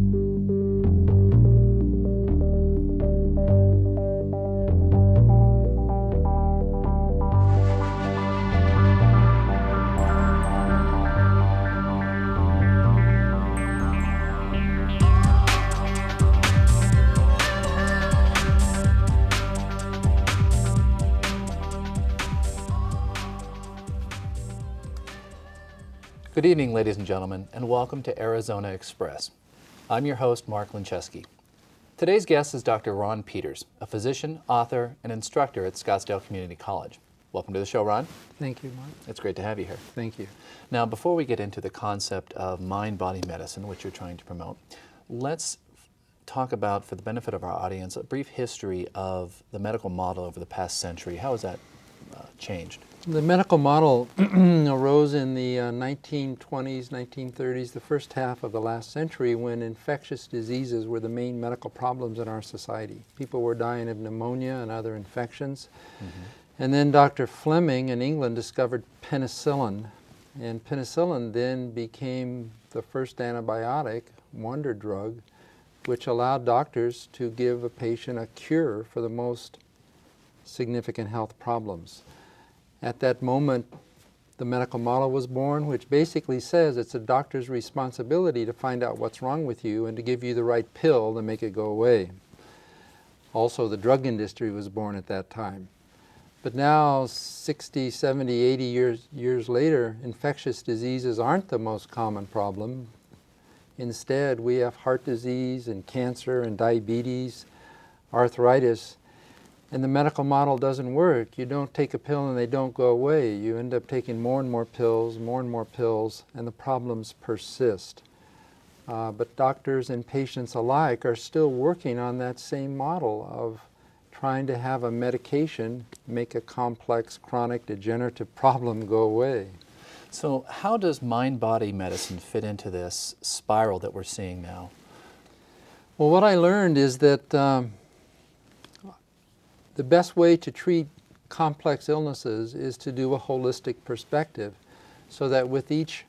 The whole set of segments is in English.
Good evening, ladies and gentlemen, and welcome to Arizona Express. I'm your host, Mark Lincheski. Today's guest is Dr. Ron Peters, a physician, author, and instructor at Scottsdale Community College. Welcome to the show, Ron. Thank you, Mark. It's great to have you here. Thank you. Now, before we get into the concept of mind-body medicine, which you're trying to promote, let's talk about, for the benefit of our audience, a brief history of the medical model over the past century. How has that changed? The medical model arose in the 1920s, 1930s, the first half of the last century, when infectious diseases were the main medical problems in our society. People were dying of pneumonia and other infections. And then Dr. Fleming in England discovered penicillin. And penicillin then became the first antibiotic, wonder drug, which allowed doctors to give a patient a cure for the most significant health problems. At that moment, the medical model was born, which basically says it's a doctor's responsibility to find out what's wrong with you and to give you the right pill to make it go away. Also, the drug industry was born at that time. But now, 60, 70, 80 years later, infectious diseases aren't the most common problem. Instead, we have heart disease and cancer and diabetes, arthritis. And the medical model doesn't work. You don't take a pill and they don't go away. You end up taking more and more pills, and the problems persist. But doctors and patients alike are still working on that same model of trying to have a medication make a complex, chronic, degenerative problem go away. So how does mind-body medicine fit into this spiral that we're seeing now? Well, what I learned is that the best way to treat complex illnesses is to do a holistic perspective, so that with each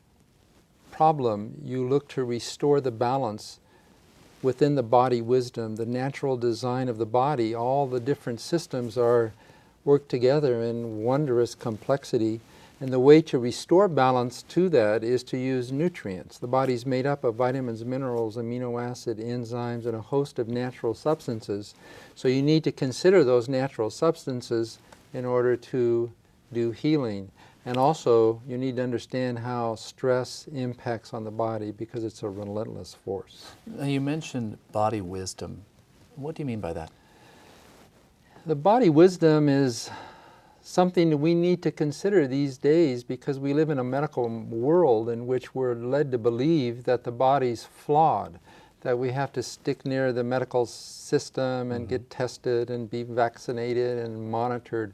problem you look to restore the balance within the body wisdom, the natural design of the body. All the different systems are work together in wondrous complexity, and the way to restore balance to that is to use nutrients. The body's made up of vitamins, minerals, amino acid, enzymes, and a host of natural substances. So you need to consider those natural substances in order to do healing. And also, you need to understand how stress impacts on the body, because it's a relentless force. Now, you mentioned body wisdom. What do you mean by that? The body wisdom is something that we need to consider these days, because we live in a medical world in which we're led to believe that the body's flawed, that we have to stick near the medical system and get tested and be vaccinated and monitored.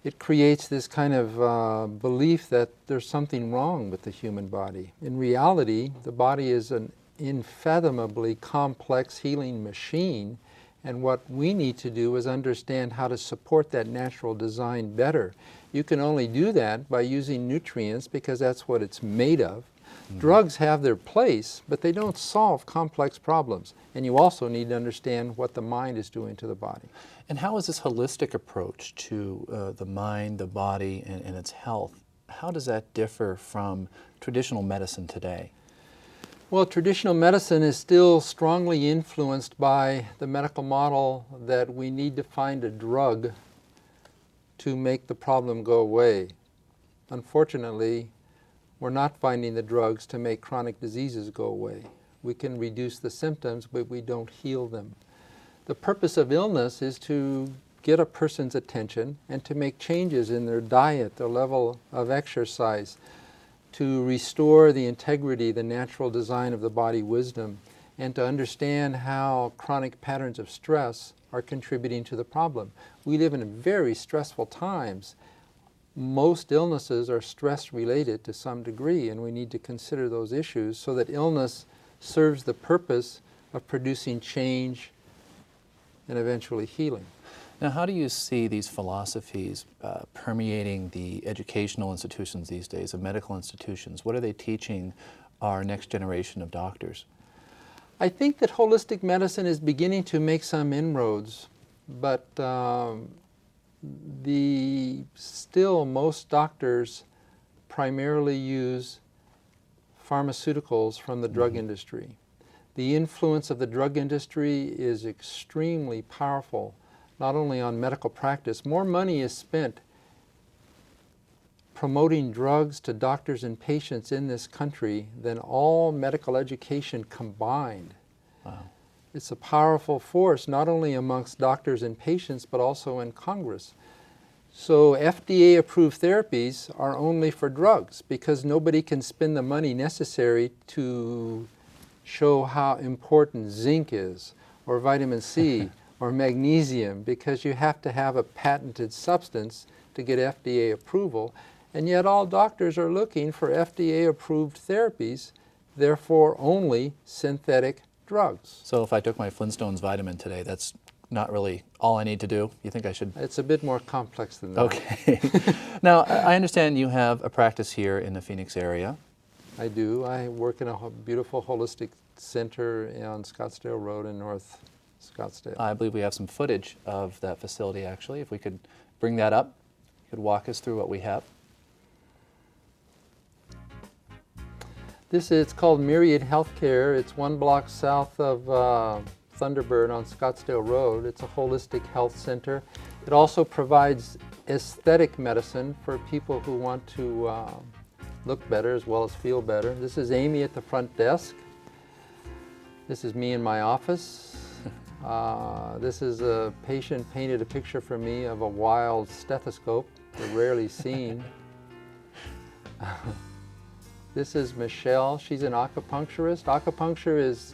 It creates this kind of belief that there's something wrong with the human body. In reality, the body is an unfathomably complex healing machine, and what we need to do is understand how to support that natural design better. You can only do that by using nutrients, because that's what it's made of. Drugs have their place, but they don't solve complex problems. And you also need to understand what the mind is doing to the body. And how is this holistic approach to the mind, the body, and its health, how does that differ from traditional medicine today? Well, traditional medicine is still strongly influenced by the medical model that we need to find a drug to make the problem go away. Unfortunately, we're not finding the drugs to make chronic diseases go away. We can reduce the symptoms, but we don't heal them. The purpose of illness is to get a person's attention and to make changes in their diet, their level of exercise, to restore the integrity, the natural design of the body wisdom, and to understand how chronic patterns of stress are contributing to the problem. We live in very stressful times. Most illnesses are stress-related to some degree, and we need to consider those issues so that illness serves the purpose of producing change and eventually healing. Now, how do you see these philosophies permeating the educational institutions these days, the medical institutions? What are they teaching our next generation of doctors? I think that holistic medicine is beginning to make some inroads, but still most doctors primarily use pharmaceuticals from the drug industry. The influence of the drug industry is extremely powerful, not only on medical practice. More money is spent promoting drugs to doctors and patients in this country than all medical education combined. Wow. It's a powerful force, not only amongst doctors and patients, but also in Congress. So FDA-approved therapies are only for drugs because nobody can spend the money necessary to show how important zinc is, or vitamin C, or magnesium, because you have to have a patented substance to get FDA approval. And yet all doctors are looking for FDA-approved therapies, therefore only synthetic drugs. So if I took my Flintstones vitamin today, that's not really all I need to do? You think I should? It's a bit more complex than that. Okay. Now, I understand you have a practice here in the Phoenix area. I do. I work in a beautiful holistic center on Scottsdale Road in North Scottsdale. I believe we have some footage of that facility, actually. If we could bring that up, you could walk us through what we have. It's called Myriad Healthcare. It's 1 block south of Thunderbird on Scottsdale Road. It's a holistic health center. It also provides aesthetic medicine for people who want to look better as well as feel better. This is Amy at the front desk. This is me in my office. This is a patient painted a picture for me of a wild stethoscope, rarely seen. This is Michelle. She's an acupuncturist. Acupuncture is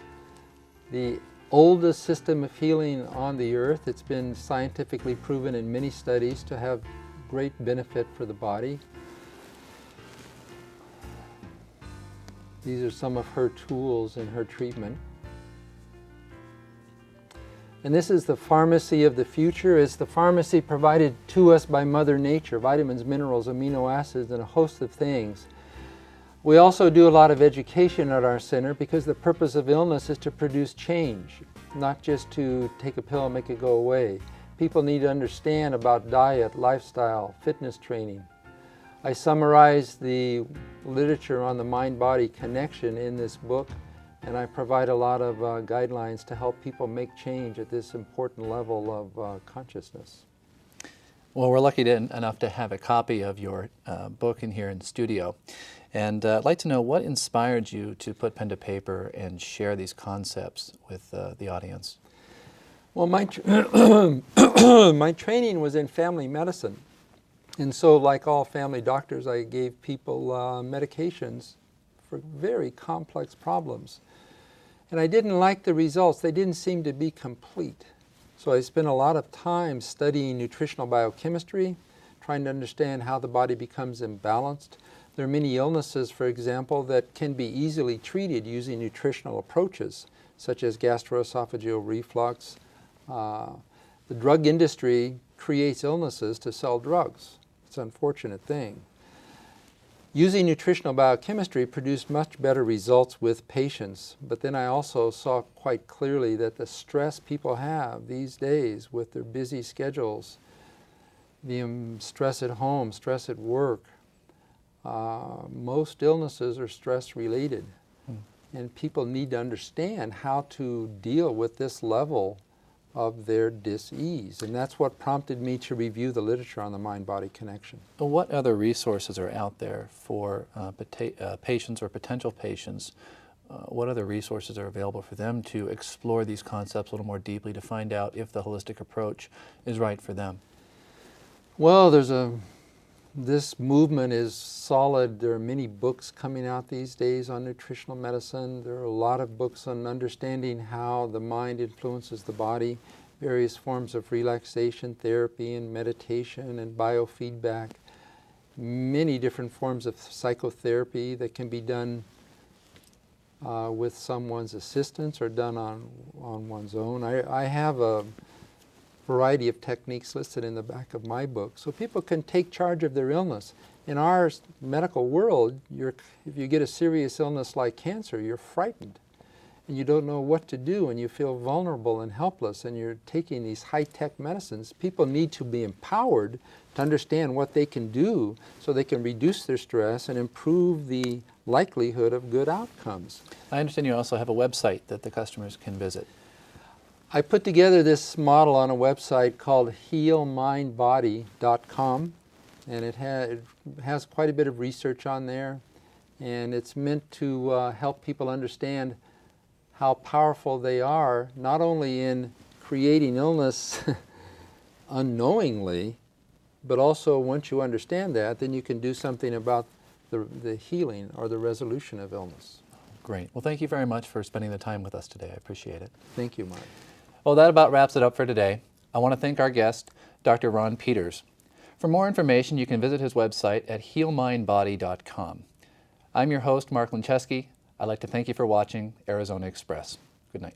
the oldest system of healing on the earth. It's been scientifically proven in many studies to have great benefit for the body. These are some of her tools in her treatment. And this is the pharmacy of the future. It's the pharmacy provided to us by Mother Nature, vitamins, minerals, amino acids, and a host of things. We also do a lot of education at our center because the purpose of illness is to produce change, not just to take a pill and make it go away. People need to understand about diet, lifestyle, fitness training. I summarize the literature on the mind-body connection in this book, and I provide a lot of guidelines to help people make change at this important level of consciousness. Well, we're lucky enough to have a copy of your book in here in the studio. And I'd like to know what inspired you to put pen to paper and share these concepts with the audience. Well, my training was in family medicine. And so, like all family doctors, I gave people medications for very complex problems. And I didn't like the results. They didn't seem to be complete. So I spent a lot of time studying nutritional biochemistry, trying to understand how the body becomes imbalanced. There are many illnesses, for example, that can be easily treated using nutritional approaches, such as gastroesophageal reflux. The drug industry creates illnesses to sell drugs. It's an unfortunate thing. Using nutritional biochemistry produced much better results with patients, but then I also saw quite clearly that the stress people have these days with their busy schedules, the stress at home, stress at work, most illnesses are stress related. And people need to understand how to deal with this level of their dis-ease. And that's what prompted me to review the literature on the mind-body connection. What other resources are out there for patients or potential patients? What other resources are available for them to explore these concepts a little more deeply to find out if the holistic approach is right for them? Well, this movement is solid. There are many books coming out these days on nutritional medicine. There are a lot of books on understanding how the mind influences the body, various forms of relaxation therapy and meditation and biofeedback, many different forms of psychotherapy that can be done with someone's assistance or done on one's own. I have a variety of techniques listed in the back of my book, so people can take charge of their illness. In our medical world, if you get a serious illness like cancer, you're frightened. and you don't know what to do, and you feel vulnerable and helpless, and you're taking these high-tech medicines. People need to be empowered to understand what they can do so they can reduce their stress and improve the likelihood of good outcomes. I understand you also have a website that the customers can visit. I put together this model on a website called healmindbody.com, and it has quite a bit of research on there, and it's meant to help people understand how powerful they are, not only in creating illness unknowingly, but also once you understand that, then you can do something about the healing or the resolution of illness. Great. Well, thank you very much for spending the time with us today. I appreciate it. Thank you, Mark. Well, that about wraps it up for today. I want to thank our guest, Dr. Ron Peters. For more information, you can visit his website at healmindbody.com. I'm your host, Mark Lincheski. I'd like to thank you for watching Arizona Express. Good night.